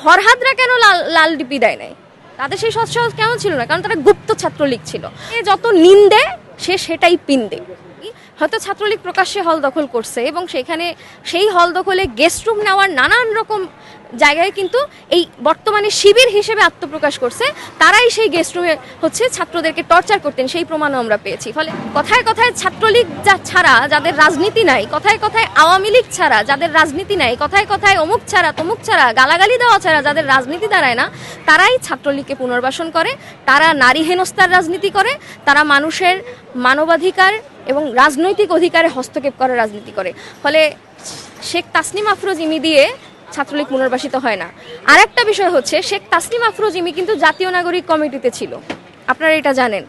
ফরহাদরা কেন লাল লাল ডিপি দেয় নাই? তাদের সেই সৎসাহস কেন ছিল না? কারণ তারা গুপ্ত ছাত্রলীগ ছিল। যত নিন্দে সে সেটাই পিন্দে। হয়তো ছাত্রলীগ প্রকাশ্যে হল দখল করছে এবং সেখানে সেই হল দখলে গেস্ট রুম নেওয়ার নানান রকম জায়গায় কিন্তু এই বর্তমানে শিবির হিসেবে আত্মপ্রকাশ করছে, তারাই সেই গেস্ট রুমে ছাত্রদেরকে টর্চার করতেন, সেই প্রমাণও আমরা পেয়েছি। ফলে কথায় কথায় ছাত্রলীগ ছাড়া যাদের রাজনীতি নাই, কথায় কথায় আওয়ামী লীগ ছাড়া যাদের রাজনীতি নাই, কথায় কথায় অমুক ছাড়া তমুক ছাড়া গালাগালি দেওয়া ছাড়া যাদের রাজনীতি দাঁড়ায় না, তারাই ছাত্রলীগকে পুনর্বাসন করে, তারা নারী হেনস্থার রাজনীতি করে, তারা মানুষের মানবাধিকার এবং রাজনৈতিক অধিকারে হস্তক্ষেপ করার রাজনীতি করে। ফলে শেখ তাসনিম আফরোজ ইমি দিয়ে ছাত্রলীগ পুনর্বাসিত হয় না। আর একটা বিষয় হচ্ছে, শেখ তাসনিম আফরোজ ইমি কিন্তু জাতীয় নাগরিক কমিটিতে ছিল, আপনারা এটা জানেন,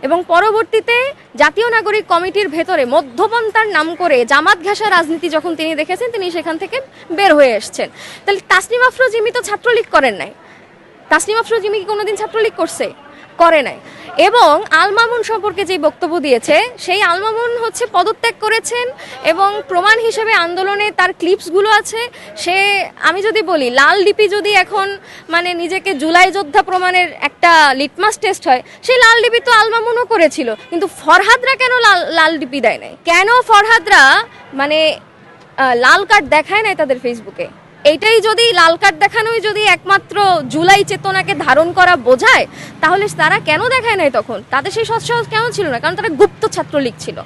এবং পরবর্তীতে জাতীয় নাগরিক কমিটির ভেতরে মধ্যপন্থার নাম করে জামাত ঘেঁষা রাজনীতি যখন তিনি দেখেছেন, তিনি সেখান থেকে বের হয়ে এসেছেন। তাহলে তাসনিম আফরোজ ইমি তো ছাত্রলীগ করেন নাই। তাসনিম আফরোজ ইমি কি কোনোদিন ছাত্রলীগ করছে? করে নাই। এবং আল মামুন সম্পর্কে যে বক্তব্য দিয়েছে, সেই আল মামুন হচ্ছে পদত্যাগ করেছেন এবং প্রমাণ হিসেবে আন্দোলনে তার ক্লিপসগুলো আছে। সে, আমি যদি বলি, লাল ডিপি যদি এখন মানে নিজেকে জুলাই যোদ্ধা প্রমাণের একটা লিটমাস টেস্ট হয়, সেই লাল ডিপি তো আল মামুনও করেছিল। কিন্তু ফরহাদরা কেন লাল ডিপি দেয় নাই? কেন ফরহাদরা মানে লাল কার্ড দেখায় নাই তাদের ফেসবুকে? এইটাই যদি, লাল কার্ড দেখানোই যদি একমাত্র জুলাই চেতনাকে ধারণ করা বোঝায়, তাহলে তারা কেন দেখায় নাই তখন? তাদের সেই সৎসাহস কেন ছিল না? কারণ তারা গুপ্ত ছাত্রলীগ ছিল।